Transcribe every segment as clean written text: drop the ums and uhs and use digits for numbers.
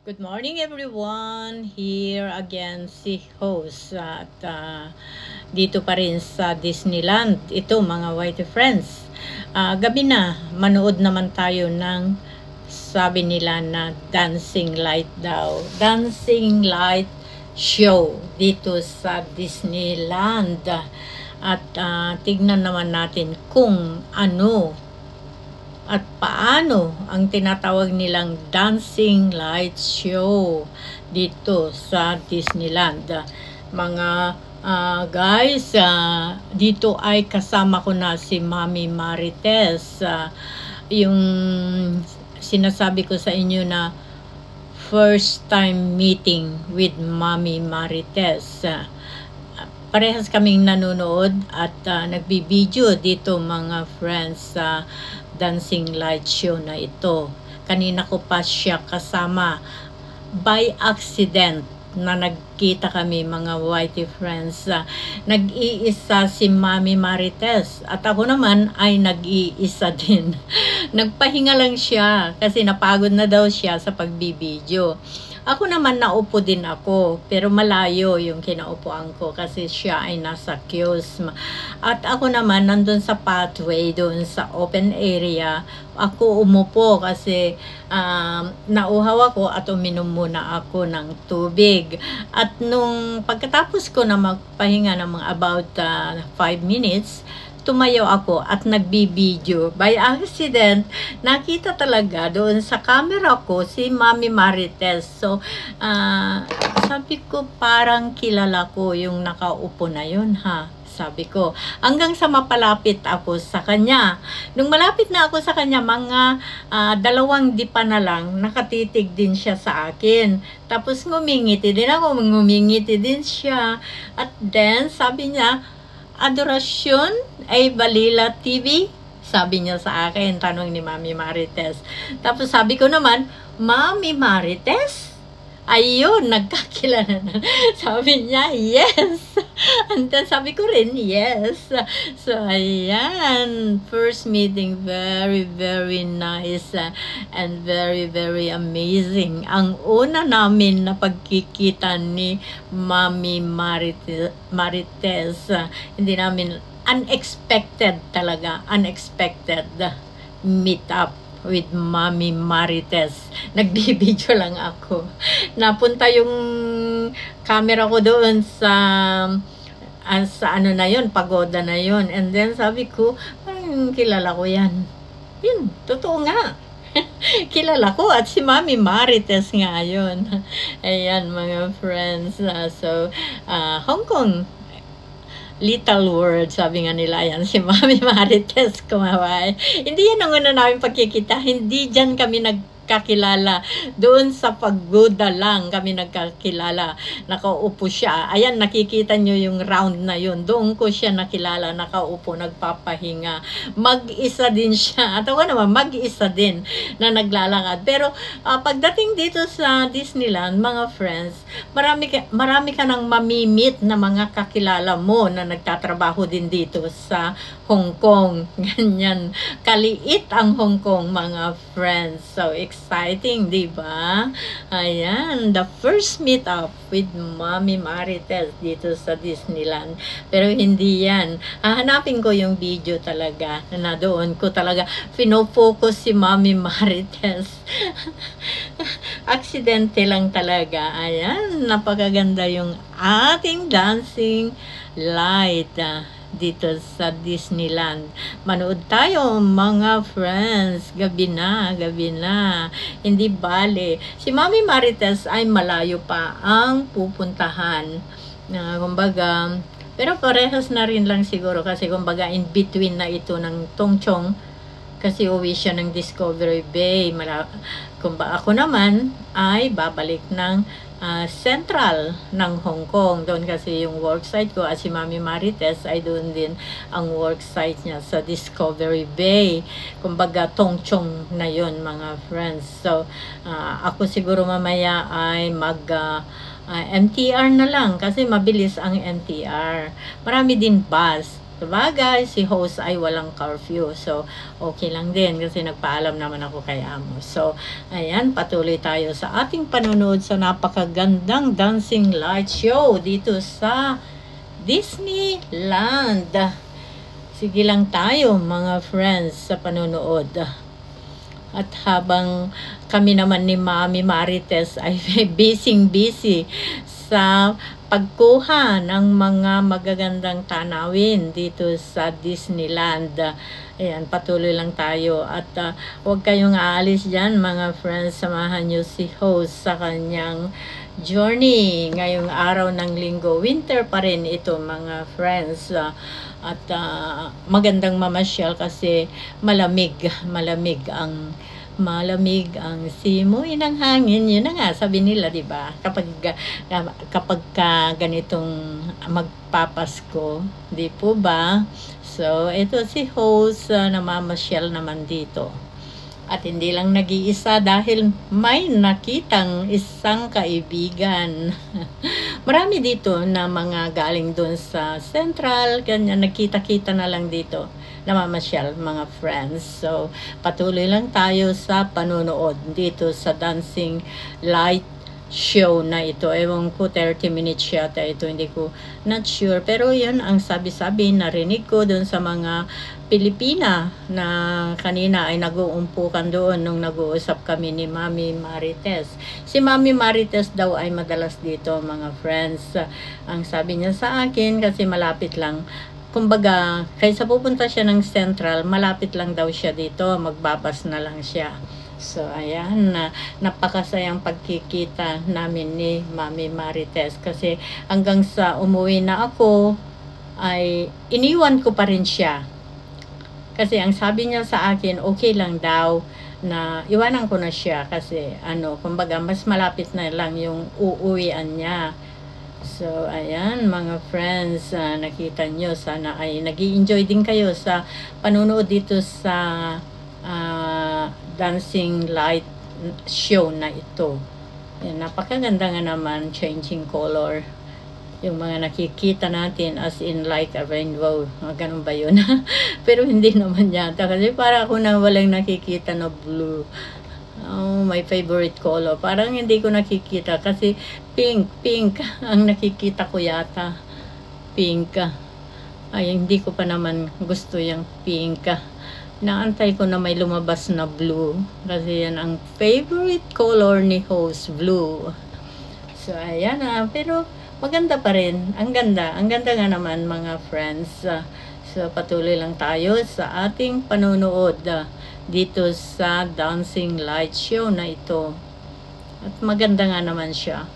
Good morning everyone. Here again si host at dito pa rin sa Disneyland. Ito mga white friends. Gabi na, manood naman tayo ng sabi nila na dancing light daw. Dancing light show dito sa Disneyland. At tignan naman natin kung ano at paano ang tinatawag nilang dancing light show dito sa Disneyland. Mga guys, dito ay kasama ko na si Mami Marites. Yung sinasabi ko sa inyo na first time meeting with Mami Marites. Parehas kaming nanonood at nagbibideo dito mga friends sa dancing light show na ito. Kanina ko pa siya kasama by accident na nagkita kami mga whitey friends. Nag-iisa si Mami Marites at ako naman ay nag-iisa din. Nagpahinga lang siya kasi napagod na daw siya sa pagbibideo. Ako naman naupo din ako, pero malayo yung kinaupuan ko kasi siya ay nasa kiosk. At ako naman nandun sa pathway, doon sa open area. Ako umupo kasi nauhaw ako at uminom muna ako ng tubig. At nung pagkatapos ko na magpahinga ng mga about 5 minutes, tumayo ako at nagbibideo. By accident, nakita talaga doon sa camera ko si Mami Marites. So, sabi ko parang kilala ko yung nakaupo na yun ha. Sabi ko, hanggang sa mapalapit ako sa kanya. Nung malapit na ako sa kanya, mga 2 dipa na lang, nakatitig din siya sa akin. Tapos ngumingiti din ako, ngumingiti din siya. At then, sabi niya, Adorasyon ay Balila TV? Sabi niya sa akin, tanong ni Mami Marites. Tapos sabi ko naman, Mami Marites? Ayun, nagkakilala na. Sabi niya, yes. And then sabi ko rin, yes. So, ayan. First meeting, very, very nice and very, very amazing. Ang una namin na pagkikita ni Mami Marites, hindi namin, unexpected talaga, unexpected meet up with Mami Marites. Nagbibideo lang ako. Napunta yung camera ko doon sa ano na yon, pagoda na yon. And then sabi ko, parang kilala ko yan. Yun, totoo nga. Kilala ko at si Mami Marites nga yun. Ayan mga friends. Hong Kong little world, sabi nga nila, yan si Mami Marites kumaway. Hindi yan ang una namin pagkikita, hindi dyan kami nagkakilala. Doon sa pagoda lang kami nagkakilala. Nakaupo siya. Ayan, nakikita nyo yung round na yun. Doon ko siya nakilala, nakaupo, nagpapahinga. Mag-isa din siya. At ako naman, mag-isa din na naglalakad. Pero pagdating dito sa Disneyland, mga friends, marami ka nang mamimit na mga kakilala mo na nagtatrabaho din dito sa Hong Kong. Ganyan. Kaliit ang Hong Kong, mga friends. So, exciting, di ba? Ayan, the first meet up with Mami Marites dito sa Disneyland. Pero hindi yan. Hahanapin ko yung video talaga na doon ko talaga pinofocus si Mami Marites. Aksidente lang talaga. Ayan, napakaganda yung ating dancing light dito sa Disneyland. Manood tayo mga friends. Gabi na, gabi na. Hindi bale. Si Mami Marites ay malayo pa ang pupuntahan. Kumbaga, pero parehas na rin lang siguro kasi kumbaga in between na ito ng Tongchong kasi uwi siya ng Discovery Bay. Ako naman ay babalik ng Central ng Hong Kong. Doon kasi yung worksite ko at si Mami Marites ay doon din ang worksite niya sa Discovery Bay. Kumbaga Tongchong na yon mga friends. So, ako siguro mamaya ay MTR na lang kasi mabilis ang MTR. Marami din bus. Sabagay, si host ay walang curfew. So, okay lang din kasi nagpaalam naman ako kay Amos. So, ayan, patuloy tayo sa ating panonood sa napakagandang dancing light show dito sa Disneyland. Sige lang tayo mga friends sa panonood. At habang kami naman ni Mami Marites ay busy sa pagkuha ng mga magagandang tanawin dito sa Disneyland. Ayan, patuloy lang tayo at huwag kayong aalis dyan mga friends. Samahan nyo si host sa kanyang journey ngayong araw ng linggo. Winter pa rin ito mga friends. At magandang mamasyal kasi malamig simoy ng hangin. Yun na nga sabi nila, di ba? Kapag ganitong magpapasko, di po ba? So ito si host namamasyal naman dito. At hindi lang nag-iisa dahil may nakitang isang kaibigan. Marami dito na mga galing doon sa Central, ganyan, nagkita-kita na lang dito, namamasyal mga friends. So, patuloy lang tayo sa panonood dito sa Dancing Light show na ito. Ewan ko, 30 minutes yata ito, hindi ko not sure. Pero yun ang sabi-sabi, narinig ko doon sa mga Pilipina na kanina ay nag-uumpukan doon nung nag-uusap kami ni Mami Marites. Si Mami Marites daw ay madalas dito mga friends. Ang sabi niya sa akin kasi malapit lang. Kumbaga, kaysa pupunta siya ng Central, malapit lang daw siya dito, magbabas na lang siya. So, ayan, napakasayang pagkikita namin ni Mami Marites kasi hanggang sa umuwi na ako, ay iniwan ko pa rin siya. Kasi ang sabi niya sa akin, okay lang daw na iwanan ko na siya kasi kumbaga mas malapit na lang yung uuwian niya. So, ayan mga friends, nakita nyo, sana ay nag-i-enjoy din kayo sa panunood dito sa Dancing Light show na ito. Ayan, napakaganda nga naman, changing color. Yung mga nakikita natin as in like a rainbow. Ganun ba yun? Pero hindi naman yata. Kasi para ako na walang nakikita na blue. Oh, my favorite color. Parang hindi ko nakikita kasi pink ang nakikita ko yata. Pink. Ay, hindi ko pa naman gusto yung pink. Naantay ko na may lumabas na blue. Kasi yan ang favorite color ni host, blue. So, ayan pero maganda pa rin. Ang ganda nga naman mga friends. So, patuloy lang tayo sa ating panonood dito sa Dancing Light show na ito. At maganda nga naman siya.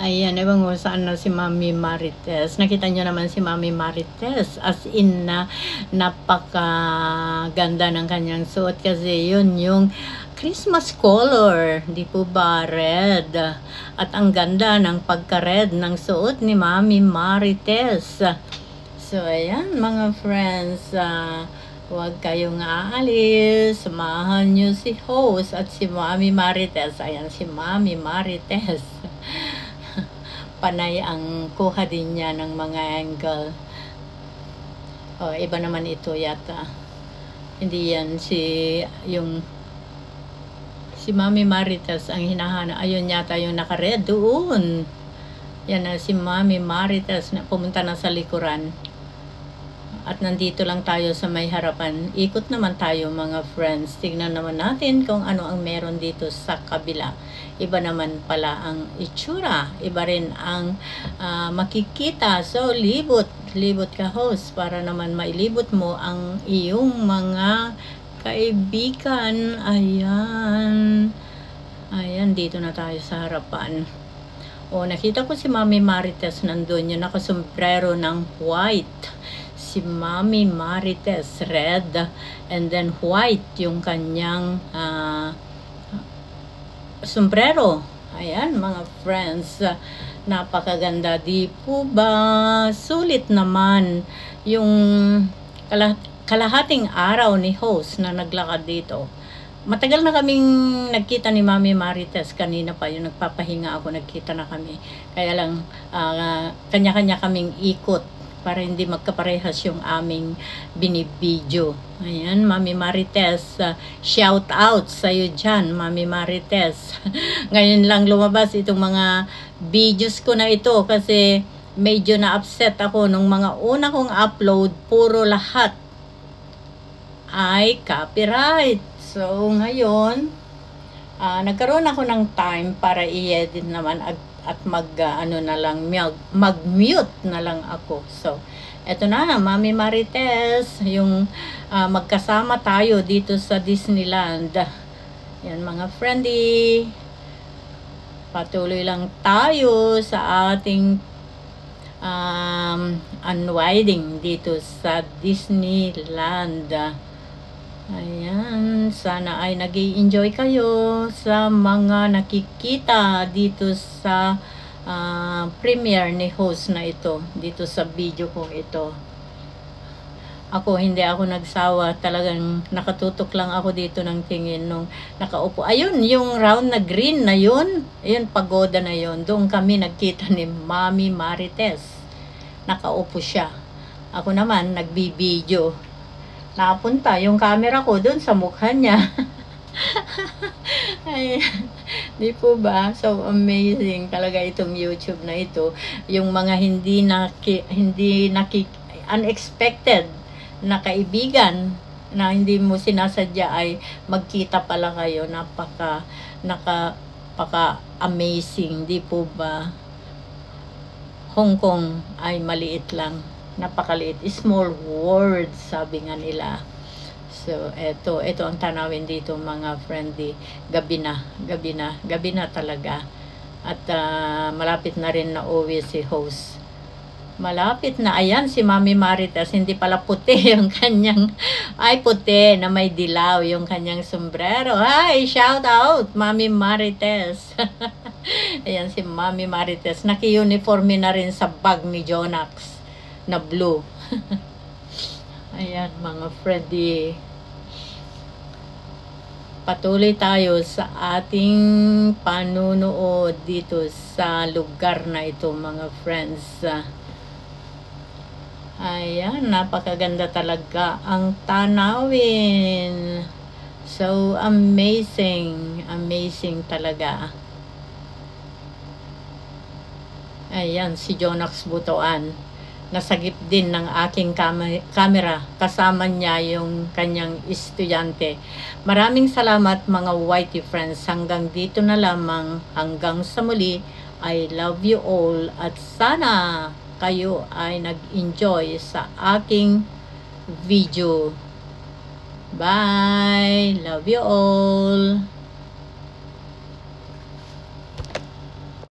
Ayan, ewan ko saan na si Mami Marites. Nakita nyo naman si Mami Marites. As in na napakaganda ng kanyang suot kasi yun yung Christmas color, di po ba, red? At ang ganda ng pagka-red ng suot ni Mami Marites. So, ayan mga friends, huwag kayong aalis, samahan nyo si host at si Mami Marites. Ayan si Mami Marites. Panay ang kuha din niya ng mga angle. Oh, iba naman ito yata. Hindi yan si Mami Marites ang hinahanap. Ayun yata yung naka-red doon. Yan na si Mami Marites na pumunta na sa likuran. At nandito lang tayo sa may harapan. Ikot naman tayo mga friends. Tignan naman natin kung ano ang meron dito sa kabila. Iba naman pala ang itsura. Iba rin ang makikita. So, libot ka host para naman mailibot mo ang iyong mga kaibigan. Ayan, dito na tayo sa harapan. O, nakita ko si Mami Marites nandun. Yung nakasombrero ng white. Si Mami Marites, red. And then white yung kanyang sombrero. Ayan, mga friends. Napakaganda. Di po ba? Sulit naman yung kalahating araw ni host na naglakad dito. Matagal na kaming nagkita ni Mami Marites. Kanina pa yung nagpapahinga ako, nagkita na kami. Kaya lang, kanya-kanya kaming ikot. para hindi magkaparehas yung aming binibidyo. Ayan, Mami Marites, shout out sa'yo dyan, Mami Marites. Ngayon lang lumabas itong mga videos ko na ito kasi medyo na-upset ako nung mga una kong upload, puro lahat ay copyright. So, ngayon, nagkaroon ako ng time para i-edit naman at mag-mute na lang ako. So, eto na, Mami Marites, yung magkasama tayo dito sa Disneyland. Yan mga friendly. Patuloy lang tayo sa ating unwinding dito sa Disneyland. Ayan, sana ay nag-i-enjoy kayo sa mga nakikita dito sa premiere ni host na ito, dito sa video ko ito. Hindi ako nagsawa, talagang nakatutok lang ako dito ng tingin nung nakaupo. Ayun, yung round na green na yun, ayun, pagoda na yun. Doon kami nagkita ni Mami Marites. Nakaupo siya. Ako naman, nagbibideo. Napunta yung camera ko doon sa mukha niya. Ay, di po ba? So amazing talaga itong YouTube na ito. Yung mga unexpected na kaibigan na hindi mo sinasadya ay magkita pala kayo. Napaka amazing, di po ba? Hong Kong ay maliit lang. Napakaliit, small world, sabi nga nila. So, ito ang tanawin dito mga friendly. Gabi na talaga. At malapit na rin na uwi si host. Malapit na, ayan si Mami Marites, hindi pala puti yung kanyang, ay puti na may dilaw yung kanyang sombrero. Hi, shout out Mami Marites. Ayan si Mami Marites, naki-uniforme na rin sa bag ni Jonax na blue. Ayan mga friendly, patuloy tayo sa ating panunood dito sa lugar na ito mga friends. Ayan, napakaganda talaga ang tanawin. So amazing talaga. Ayan si Jonax Butuan, nasagip din ng aking camera, kasama niya yung kanyang estudyante. Maraming salamat mga Whitey friends, hanggang dito na lamang, hanggang sa muli. I love you all at sana kayo ay nag-enjoy sa aking video. Bye! Love you all!